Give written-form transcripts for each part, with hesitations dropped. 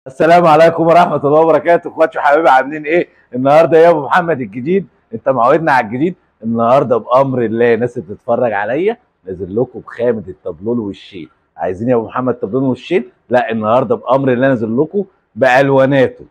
السلام عليكم ورحمة الله وبركاته، اخواتي وحبايبي عاملين ايه؟ النهارده يا ابو محمد الجديد، انت معودنا على الجديد. النهارده بأمر الله الناس اللي بتتفرج عليا نازل لكم بخامة الطبلون والشين. عايزين يا ابو محمد طبلون والشين؟ لا، النهارده بأمر الله نازل لكم بألواناته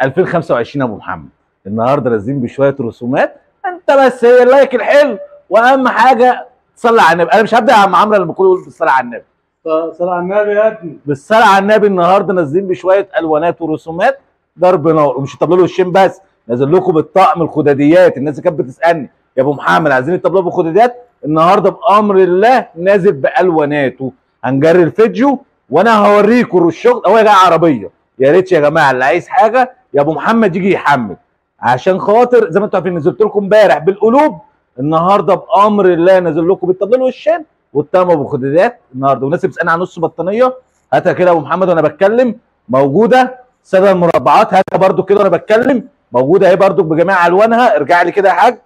2025 يا ابو محمد. النهارده نازلين بشوية رسومات، انت بس هي اللايك الحلو، واهم حاجة تصلي على النبي. انا مش هبدأ يا عم عمرو لما كله يقول بالصلاة على النبي. صلى على النبي يا ابني. بالصلاه على النبي النهارده نازلين بشويه الوانات ورسومات ضرب نار، ومش الطبلون والشين بس، نازل لكم بالطقم الخداديات. الناس اللي كانت بتسالني يا ابو محمد عايزين الطبلون بالخداديات، النهارده بامر الله نازل بالواناته. هنجري الفيديو وانا هوريكم الشغل. هو جاي عربيه، يا ريت يا جماعه اللي عايز حاجه يا ابو محمد يجي يحمل، عشان خاطر زي ما انتم عارفين نزلت لكم امبارح بالقلوب. النهارده بامر الله نازل لكم بالطبلون والشين والطقم ابو خدادات النهارده. والناس اللي بتسالني على نص بطانيه هاتها كده يا ابو محمد وانا بتكلم، موجوده. ساده المربعات هاتها برده كده وانا بتكلم، موجوده اهي برده بجميع الوانها. ارجع لي كده يا حاج،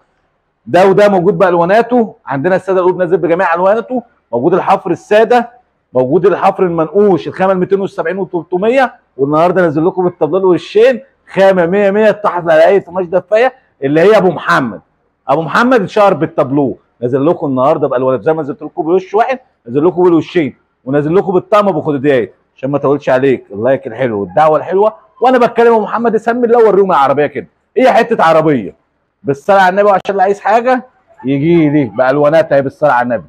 ده وده موجود بالواناته. عندنا الساده القلوب نازل بجميع الواناته، موجود الحفر الساده، موجود الحفر المنقوش الخامه 270 و 300. والنهارده نازل لكم بالطبلون والشين خامه 100 100 تحافظ على اي قماش دفايه اللي هي ابو محمد. ابو محمد اتشهر بالطبلون، نازل لكم النهارده بالوانات زي ما نزلت لكم بوش واحد، نازل لكم بالوشين، ونازل لكم بالطقم ابو خداديات. عشان ما اطولش عليك، اللايك الحلو والدعوه الحلوه وانا بتكلم ابو محمد سمي الله وريهم العربيه كده. هي حته عربيه بالصلاه على النبي، وعشان اللي عايز حاجه يجي لي بالواناتها بالصلاه على النبي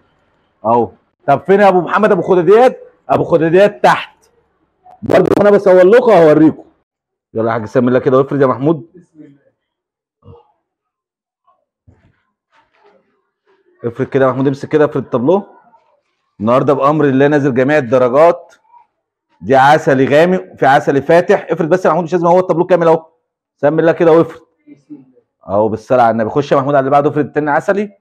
اهو. طب فين يا ابو محمد ابو خداديات؟ ابو خداديات تحت برضه، انا بصور لكم هوريكم. يلا يا حاج سمي الله كده وافرد يا محمود. بسم الله. افرد كده يا محمود، امسك كده افرد الطابلوه. النهارده بامر الله نازل جميع الدرجات، دي عسلي غامق في عسلي فاتح. افرد بس يا محمود، مش لازم هو الطابلوه كامل اهو. سمي الله كده وافرد بسم الله. اهو بالصلاه على النبي. خش يا محمود على اللي بعده، افرد التاني عسلي.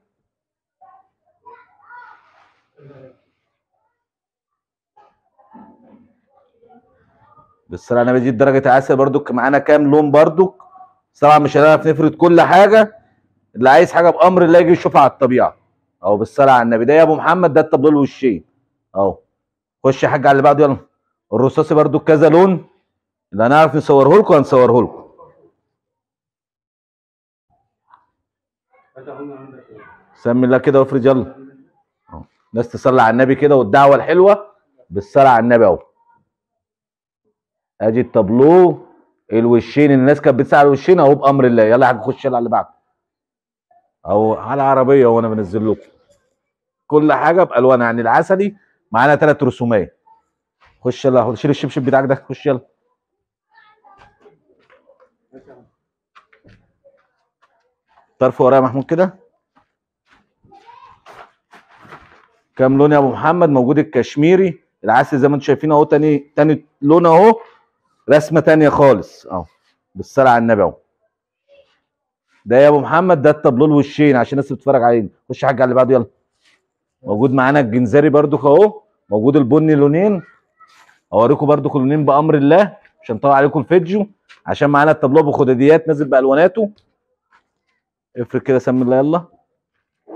بالصلاه على النبي، دي درجه عسل برضك. معانا كام لون برضك، طبعا مش هنعرف نفرد كل حاجه. اللي عايز حاجه بامر الله يجي يشوفها على الطبيعه اهو بالصلاه على النبي. ده يا ابو محمد ده الطبلون والشين اهو. خش يا حاج على اللي بعده يلا. الرصاصي برضو كذا لون، اللي هنعرف نصوره لكم هنصوره لكم. سمي الله كده وافرج يلا اهو. ناس تصلي على النبي كده والدعوه الحلوه بالصلاه على النبي اهو. ادي الطابلوه الوشين، الناس كانت بتسال الوشين اهو بامر الله. يلا يا حاج خش يلا على اللي بعده اهو على العربيه وانا بنزل لكم كل حاجه بالوانها. يعني العسلي معانا 3 رسومات. خش يلا، شيل الشبشب بتاعك ده، خش يلا. طرف ورايا يا محمود كده. كام لون يا ابو محمد؟ موجود الكشميري العسل زي ما انتم شايفين اهو، تاني لون اهو، رسمه تانيه خالص اهو بالصلاه على النبي اهو. ده يا ابو محمد ده الطبلون والشين عشان الناس بتتفرج علينا. خش يا حاج على اللي بعده يلا. موجود معانا الجنزاري برضو اهو، موجود البني لونين. اوريكم برضو كل لونين بامر الله عشان طلع عليكم الفيديو. عشان معانا الطابلوه ابو خداديات نازل بالواناته. افرد كده سمي الله يلا.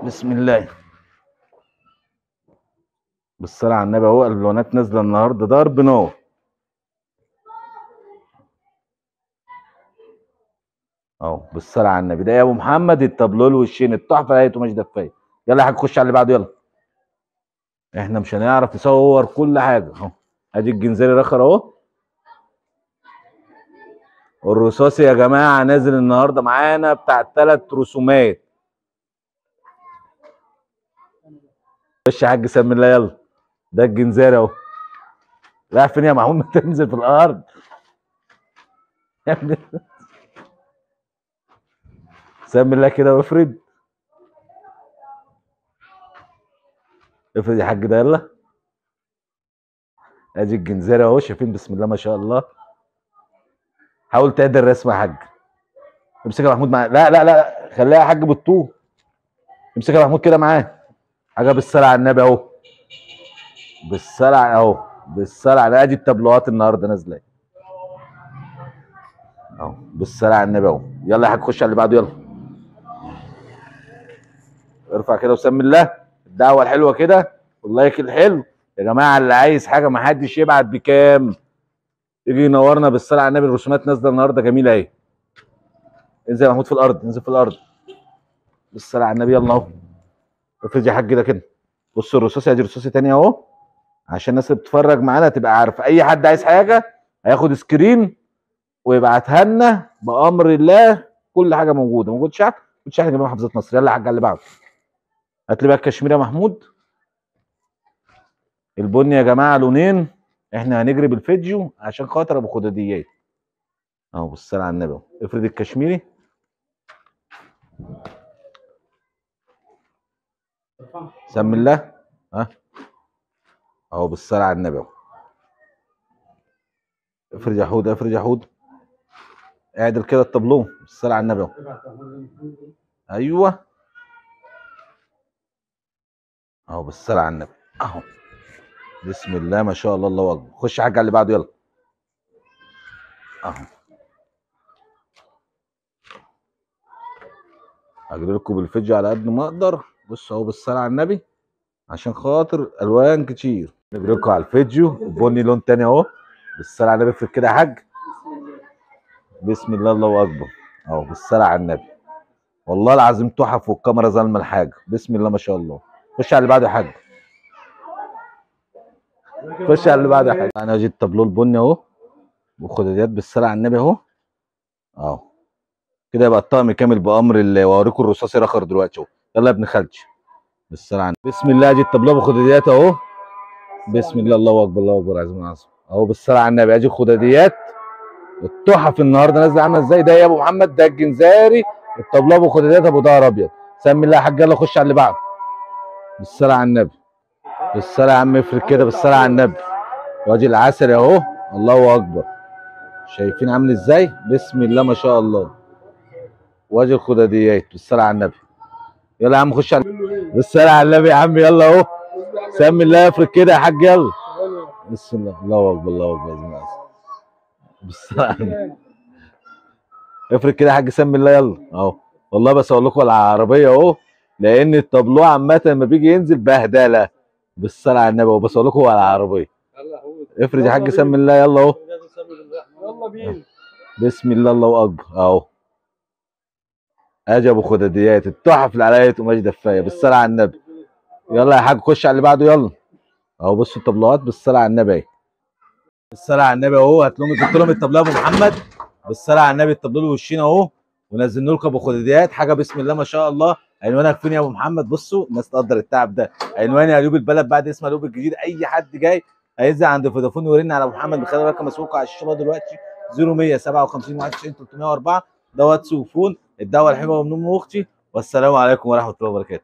بسم الله بالصلاه على النبي اهو. الالوانات نازله النهارده ضرب نار اهو بالصلاه على النبي. ده يا ابو محمد الطبلول والشين التحفه لقيته مش دفايه. يلا يا حاج خش على اللي بعده يلا. احنا مش هنعرف نصور كل حاجه اهو. ادي الجنزيري رخر اهو. الرصاصي يا جماعه نازل النهارده معانا بتاع 3 رسومات. خش يا حاج سمي الله يلا. ده الجنزيري اهو. رايح فين يا محمود؟ ما تنزل في الارض يا ابني. سمي الله كده وافرد. افرد يا حاج ده يلا. ادي الجنزيري اهو، شايفين بسم الله ما شاء الله. حاول تعدل الرسمه يا حاج. امسكها يا محمود معاه. لا لا لا خليها يا حاج بالطول. امسكها يا محمود كده معاه. حاجه بالصلاه على النبي اهو. بالصلاه اهو بالصلاه على. ادي التابلوهات النهارده نازله اهو بالصلاه على النبي اهو. يلا يا حاج خش على اللي بعده يلا. ارفع كده وسمي الله. الدعوه الحلوه كده واللايك الحلو يا جماعه. اللي عايز حاجه ما حدش يبعت بكام، يجي ينورنا بالصلاه على النبي. الرسومات نازله النهارده جميله اهي. انزل يا محمود في الارض، انزل في الارض بالصلاه على النبي. يلا اهو افرض يا حاج ده كده. بص الرصاصي، ادي رصاصي تاني اهو، عشان الناس اللي بتتفرج معانا تبقى عارفه. اي حد عايز حاجه هياخد سكرين ويبعتها لنا بامر الله. كل حاجه موجوده، موجود شحن، موجود شحن جميع محافظات مصر. يلا يا حاج على اللي بعده. هات لي بقى الكشمير يا محمود. البني يا جماعه لونين. احنا هنجري بالفيديو عشان خاطر ابو خداديات اهو. بالصلاه على النبي اهو. افرد الكشميري سم الله. ها اهو بالصلاه على النبي اهو. افرد يا حود، افرد يا حود. اعدل كده الطابلوه بالصلاه على النبي اهو. ايوه اهو بالصلاه على النبي اهو. بسم الله ما شاء الله، الله اكبر. خش يا حاج على اللي بعده يلا اهو. هجري لكم بالفيديو على قد ما اقدر. بص اهو بالصلاه على النبي عشان خاطر الوان كتير. نجري لكم على الفيديو. البني لون تاني اهو بالصلاه على النبي. افرد كده يا حاج. بسم الله الله اكبر اهو بالصلاه على النبي. والله العظيم تحف والكاميرا ظالمه الحاجه. بسم الله ما شاء الله. خش على اللي بعده يا حاج. خش على اللي بعده يا حاج. انا جيت الطابلوه البني اهو وخداديات بالصلاه على النبي اهو اهو. كده يبقى الطقم كامل بامر الله. واوريكم الرصاصي رخر دلوقتي اهو. يلا يا ابن خالتي بالصلاه على النبي. بسم الله. ادي الطابلوه بخداديات اهو. بسم الله الله اكبر الله اكبر عظيم العظيم اهو بالصلاه على النبي. ادي الخداديات التحف النهارده نازله عامله ازاي. ده يا ابو محمد ده الجنزاري. الطابلوه ابو خداديات ابو ظهر ابيض. سمي الله يا حاج. يلا خش على اللي بعده بالصلاه على النبي. بالصلاه يا عم. افرد كده بالصلاه على النبي. وادي العسل اهو. الله اكبر. شايفين عامل ازاي. بسم الله ما شاء الله. وادي الخداديات بالصلاه على النبي. يلا يا عم خش على بالصلاه على النبي يا عم. يلا اهو. سمي الله. افرد كده يا حاج. يلا بسم الله الله اكبر الله اكبر. بالصلاه على النبي. افرد كده يا حاج. سمي الله. يلا اهو. والله بس اقول لكم على العربيه اهو، لان الطابلوه عامه لما بيجي ينزل بهدله. بالصلاه على النبي اهو. بس اقول لكم على العربيه. افرد يا حاج. سمي الله. يلا اهو. يلا بينا. بسم الله الله اكبر اهو. ادي ابو خداديات التحف العلاية قماش دفايه بالصلاه على النبي. يلا يا حاج خش على اللي بعده. يلا اهو. بصوا الطبلات بالصلاه على النبي اهي. بالصلاه على النبي اهو. هات لهم جبت لهم الطبلة ابو محمد بالصلاه على النبي. الطبلة له وشين اهو، ونزلنا لكم ابو خداديات حاجه بسم الله ما شاء الله. عنوانك فين يا ابو محمد؟ بصوا الناس تقدر التعب ده. عنواني قلوب البلد بعد اسم قلوب الجديد. اي حد جاي هينزل عند فودافون ويرن على ابو محمد بخلال رقم مسؤولكم على الشاشه دلوقتي 0157 91 304. ده واتس وفون. الدعوه الحلوه من ام اختي. والسلام عليكم ورحمه الله وبركاته.